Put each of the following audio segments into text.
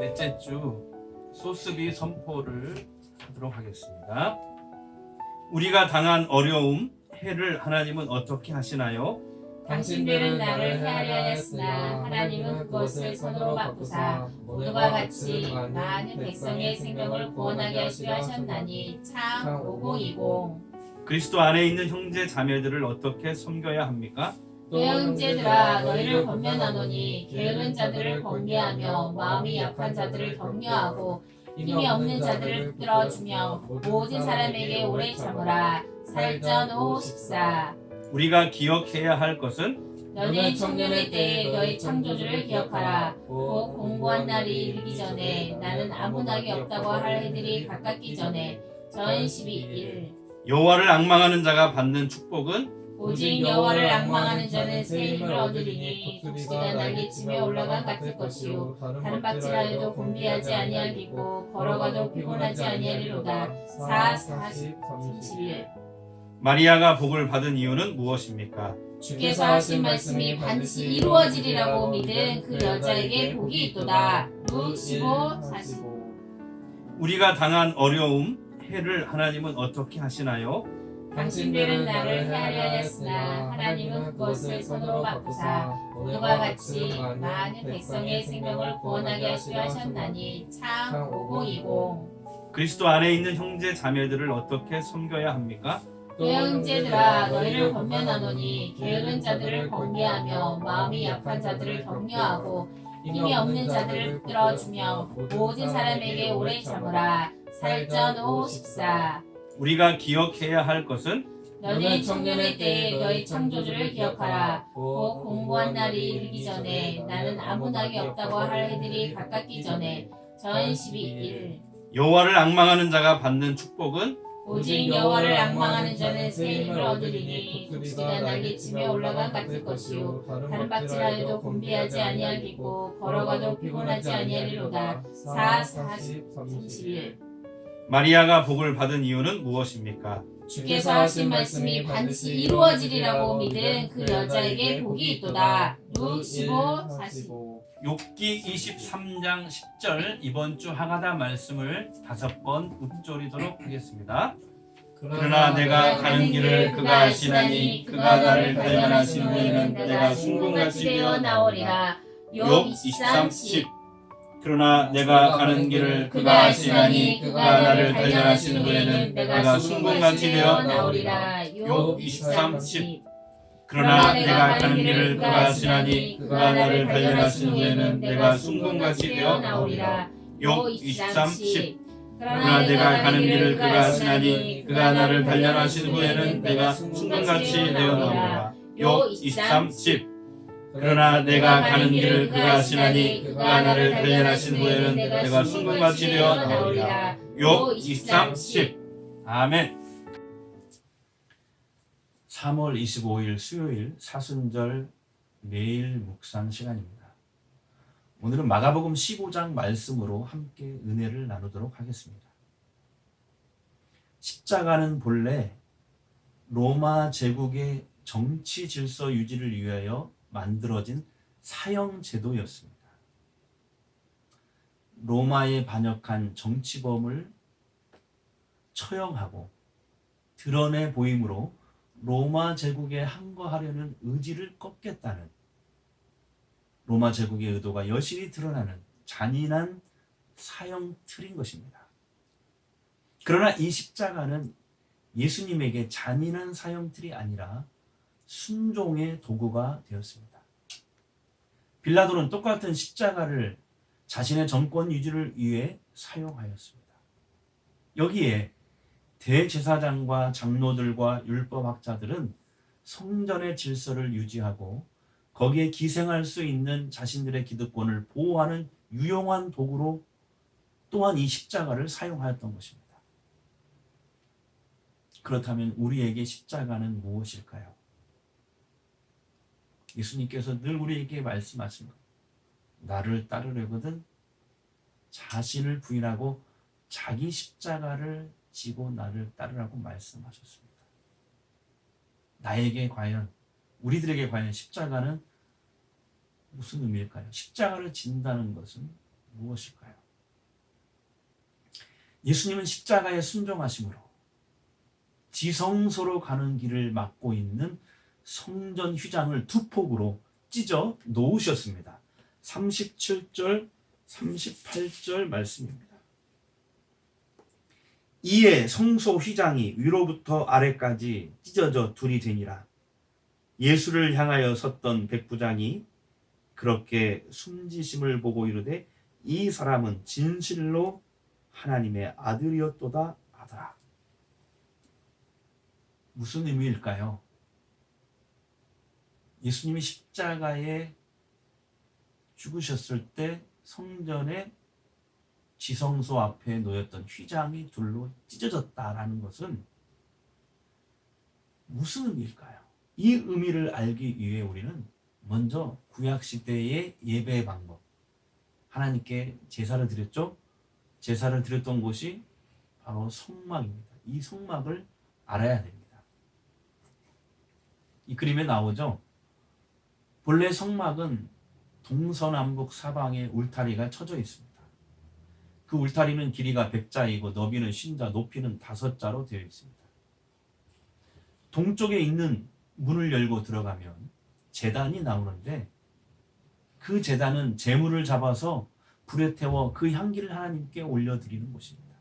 넷째 주 소스비 선포를 하도록 하겠습니다. 우리가 당한 어려움, 해를 하나님은 어떻게 하시나요? 당신들은 나를 헤아려 하였으나 하나님은 그것을 손으로 바꾸사 모두가 같이 많은 백성의 생명을 구원하게 하시려 하셨나니. 창 5020. 그리스도 안에 있는 형제 자매들을 어떻게 섬겨야 합니까? 또 형제들아, 너희를 권면하노니 게으른 자들을 권계하며 마음이 약한 자들을 격려하고 힘이 없는 자들을 붙들어주며 모든 사람에게 오래 참으라. 살전 514. 우리가 기억해야 할 것은 너는 청년의 때에 너희 창조주를 기억하라. 곧 공고한 날이 이르기 전에 나는 아무 낙이 없다고 할 해들이 가깝기 전에. 전 12일. 여호와를 앙망하는 자가 받는 축복은 오직 여호와를 앙망하는 자는 새 힘을 얻으리니 독수리가 날개치며 올라간 같을 것이요 다른 박질하여도 곤비하지 아니하리고 걸어가도 피곤하지 아니하리로다. 4, 40, 31. 마리아가 복을 받은 이유는 무엇입니까? 주께서 하신 말씀이 반드시 이루어지리라고 믿은 그 여자에게 복이 있도다. 룩 15, 45. 우리가 당한 어려움, 해를 하나님은 어떻게 하시나요? 당신들은 나를 헤아려 하였으나 하나님은 그것을 손으로 바꾸사 모두가 같이 많은 백성의 생명을 구원하게 하시려 하셨나니. 창 5020. 그리스도 안에 있는 형제 자매들을 어떻게 섬겨야 합니까? 또 형제들아, 너희를 권면하노니 게으른 자들을 권계하며 마음이 약한 자들을 격려하고 힘이 없는 자들을 붙들어주며 모든 사람에게 오래 참으라. 살전 514. 우리가 기억해야 할 것은 너는 청년의 때에 너희 창조주를 기억하라. 곧 공고한 날이 이르기 전에 나는 아무 낙이 없다고 할 해들이 가깝기 전에. 전 12일. 여호와를 앙망하는 자가 받는 축복은 오직 여호와를 앙망하는 자는 새 힘을 얻으리니 독수리가 날개치며 올라간 같을 것이요 다른 박질하여도 곤비하지 아니하리고 걸어가도 피곤하지 아니하리로다. 4, 40, 31. 마리아가 복을 받은 이유는 무엇입니까? 주께서 하신 말씀이 반드시 이루어지리라고 믿은 그 여자에게 복이 있도다. 룩 15, 45. 욥기 23장 10절 이번 주 하가다 말씀을 5번 읊조리도록 하겠습니다. 그러나 내가 가는 길을 그가 아시나니 그가 나를 발견하신 후에는 내가 숭궁같이 되어 나오리라. 욥 23, 10. 그러나 내가 가는 길을 그가 아시나니 그가 나를 발견하신 후에는 내가 숭궁같이 되어 나오리라. 욥 23, 10. 그러나 내가 가는 길을 그가 아시나니 그가 나를 발견하신 후에는 내가 숭궁같이 되어 나오리라. 욥 23, 10. 그러나 내가 가는 길을 그가 아시나니 그가 나를 발견하신 후에는 내가 숭궁같이 되어 나오리라. 욥 23, 10. 그러나 내가 가는 길을 그가 아시나니 그가 나를 발견하신 후에는 내가 숭궁같이 되어 나오리라. 욥 23, 10. 아멘. 3월 25일 수요일 사순절 매일 묵상 시간입니다. 오늘은 마가복음 15장 말씀으로 함께 은혜를 나누도록 하겠습니다. 십자가는 본래 로마 제국의 정치 질서 유지를 위하여 만들어진 사형 제도였습니다. 로마에 반역한 정치범을 처형하고 드러내 보임으로 로마 제국에 항거하려는 의지를 꺾겠다는 로마 제국의 의도가 여실히 드러나는 잔인한 사형 틀인 것입니다. 그러나 이 십자가는 예수님에게 잔인한 사형 틀이 아니라 순종의 도구가 되었습니다. 빌라도는 똑같은 십자가를 자신의 정권 유지를 위해 사용하였습니다. 여기에 대제사장과 장로들과 율법학자들은 성전의 질서를 유지하고 거기에 기생할 수 있는 자신들의 기득권을 보호하는 유용한 도구로 또한 이 십자가를 사용하였던 것입니다. 그렇다면 우리에게 십자가는 무엇일까요? 예수님께서 늘 우리에게 말씀하십니다. 나를 따르려거든 자신을 부인하고 자기 십자가를 지고 나를 따르라고 말씀하셨습니다. 나에게 과연, 우리들에게 과연 십자가는 무슨 의미일까요? 십자가를 진다는 것은 무엇일까요? 예수님은 십자가에 순종하심으로 지성소로 가는 길을 막고 있는 성전 휘장을 두 폭으로 찢어 놓으셨습니다. 37절, 38절 말씀입니다. 이에 성소 휘장이 위로부터 아래까지 찢어져 둘이 되니라. 예수를 향하여 섰던 백부장이 그렇게 숨지심을 보고 이르되 이 사람은 진실로 하나님의 아들이었도다 하더라. 무슨 의미일까요? 예수님이 십자가에 죽으셨을 때 성전의 지성소 앞에 놓였던 휘장이 둘로 찢어졌다라는 것은 무슨 의미일까요? 이 의미를 알기 위해 우리는 먼저 구약시대의 예배 방법, 하나님께 제사를 드렸죠? 제사를 드렸던 곳이 바로 성막입니다. 이 성막을 알아야 됩니다. 이 그림에 나오죠? 본래 성막은 동서남북 사방에 울타리가 쳐져 있습니다. 그 울타리는 길이가 100자이고 너비는 50자, 높이는 5자로 되어 있습니다. 동쪽에 있는 문을 열고 들어가면 제단이 나오는데 그 제단은 제물을 잡아서 불에 태워 그 향기를 하나님께 올려드리는 곳입니다.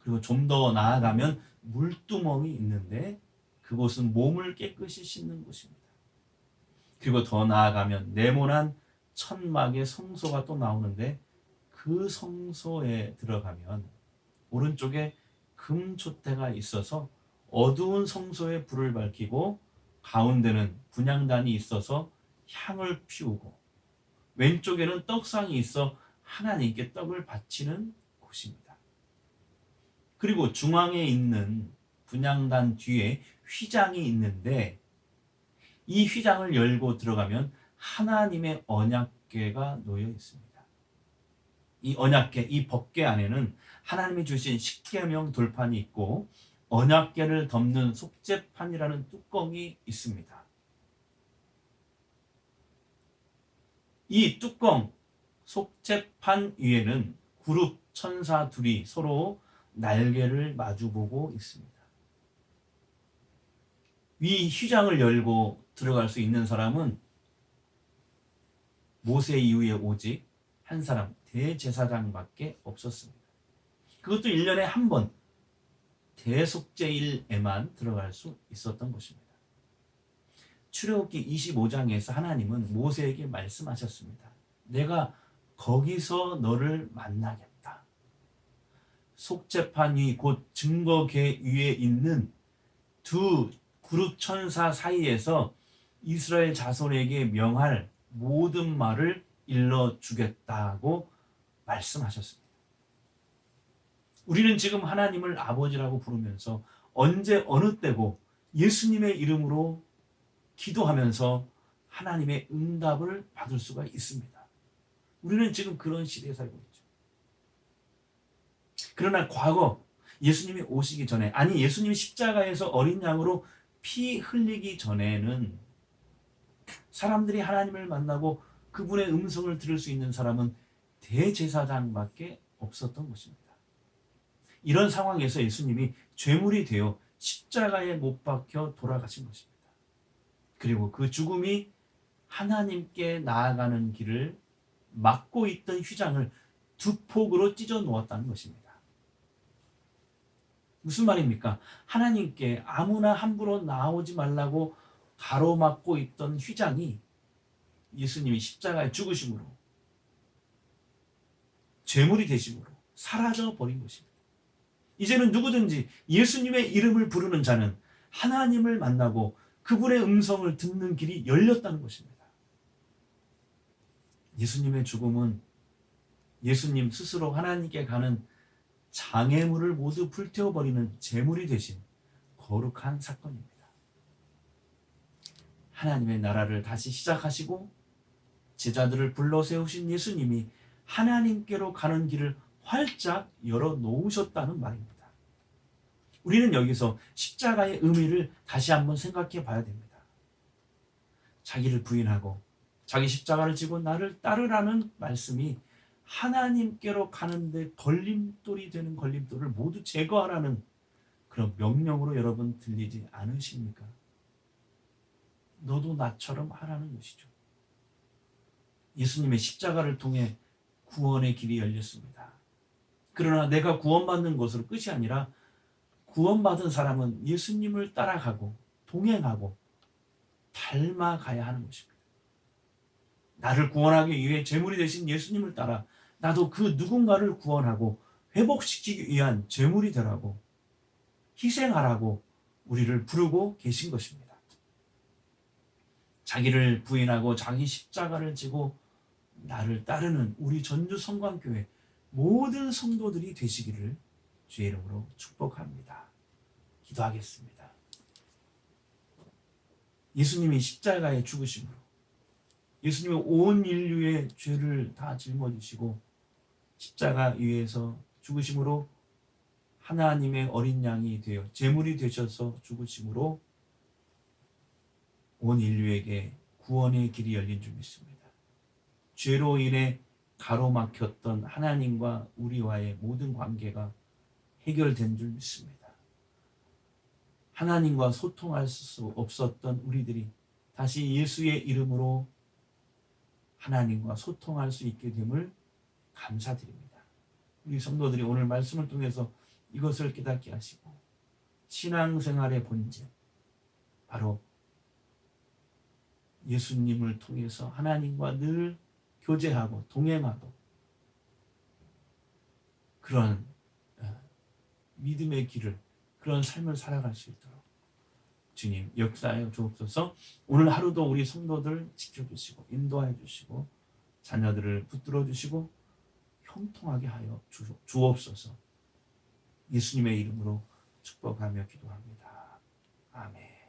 그리고 좀 더 나아가면 물두멍이 있는데 그곳은 몸을 깨끗이 씻는 곳입니다. 그리고 더 나아가면 네모난 천막의 성소가 또 나오는데 그 성소에 들어가면 오른쪽에 금촛대가 있어서 어두운 성소에 불을 밝히고 가운데는 분향단이 있어서 향을 피우고 왼쪽에는 떡상이 있어 하나님께 떡을 바치는 곳입니다. 그리고 중앙에 있는 분향단 뒤에 휘장이 있는데 이 휘장을 열고 들어가면 하나님의 언약궤가 놓여 있습니다. 이 언약궤, 이 법궤 안에는 하나님이 주신 십계명 돌판이 있고 언약궤를 덮는 속죄판이라는 뚜껑이 있습니다. 이 뚜껑, 속죄판 위에는 구룹 천사 둘이 서로 날개를 마주보고 있습니다. 이 휘장을 열고 들어갈 수 있는 사람은 모세 이후에 오직 한 사람, 대제사장밖에 없었습니다. 그것도 1년에 한 번 대속죄일에만 들어갈 수 있었던 것입니다. 출애굽기 25장에서 하나님은 모세에게 말씀하셨습니다. 내가 거기서 너를 만나겠다. 속죄판 위 곧 증거궤 위에 있는 두 그룹 천사 사이에서 이스라엘 자손에게 명할 모든 말을 일러주겠다고 말씀하셨습니다. 우리는 지금 하나님을 아버지라고 부르면서 언제 어느 때고 예수님의 이름으로 기도하면서 하나님의 응답을 받을 수가 있습니다. 우리는 지금 그런 시대에 살고 있죠. 그러나 과거 예수님이 오시기 전에, 아니 예수님이 십자가에서 어린 양으로 피 흘리기 전에는 사람들이 하나님을 만나고 그분의 음성을 들을 수 있는 사람은 대제사장밖에 없었던 것입니다. 이런 상황에서 예수님이 죄물이 되어 십자가에 못 박혀 돌아가신 것입니다. 그리고 그 죽음이 하나님께 나아가는 길을 막고 있던 휘장을 두 폭으로 찢어 놓았다는 것입니다. 무슨 말입니까? 하나님께 아무나 함부로 나오지 말라고 가로막고 있던 휘장이 예수님이 십자가에 죽으심으로 죄물이 되심으로 사라져 버린 것입니다. 이제는 누구든지 예수님의 이름을 부르는 자는 하나님을 만나고 그분의 음성을 듣는 길이 열렸다는 것입니다. 예수님의 죽음은 예수님 스스로 하나님께 가는 장애물을 모두 불태워버리는 제물이 되신 거룩한 사건입니다. 하나님의 나라를 다시 시작하시고 제자들을 불러 세우신 예수님이 하나님께로 가는 길을 활짝 열어놓으셨다는 말입니다. 우리는 여기서 십자가의 의미를 다시 한번 생각해 봐야 됩니다. 자기를 부인하고 자기 십자가를 지고 나를 따르라는 말씀이 하나님께로 가는데 걸림돌이 되는 걸림돌을 모두 제거하라는 그런 명령으로 여러분 들리지 않으십니까? 너도 나처럼 하라는 것이죠. 예수님의 십자가를 통해 구원의 길이 열렸습니다. 그러나 내가 구원받는 것으로 끝이 아니라 구원받은 사람은 예수님을 따라가고 동행하고 닮아가야 하는 것입니다. 나를 구원하기 위해 제물이 되신 예수님을 따라 나도 그 누군가를 구원하고 회복시키기 위한 제물이 되라고 희생하라고 우리를 부르고 계신 것입니다. 자기를 부인하고 자기 십자가를 지고 나를 따르는 우리 전주 성광교회 모든 성도들이 되시기를 주의 이름으로 축복합니다. 기도하겠습니다. 예수님이 십자가에 죽으심으로 예수님이 온 인류의 죄를 다 짊어지시고 십자가 위에서 죽으심으로 하나님의 어린 양이 되어 제물이 되셔서 죽으심으로 온 인류에게 구원의 길이 열린 줄 믿습니다. 죄로 인해 가로막혔던 하나님과 우리와의 모든 관계가 해결된 줄 믿습니다. 하나님과 소통할 수 없었던 우리들이 다시 예수의 이름으로 하나님과 소통할 수 있게 됨을 감사드립니다. 우리 성도들이 오늘 말씀을 통해서 이것을 깨닫게 하시고 신앙생활의 본질, 바로 예수님을 통해서 하나님과 늘 교제하고 동행하고 그런 믿음의 길을, 그런 삶을 살아갈 수 있도록 주님 역사하여 주옵소서. 오늘 하루도 우리 성도들 지켜주시고 인도하여 주시고 자녀들을 붙들어 주시고 형통하게 하여 주옵소서. 예수님의 이름으로 축복하며 기도합니다. 아멘.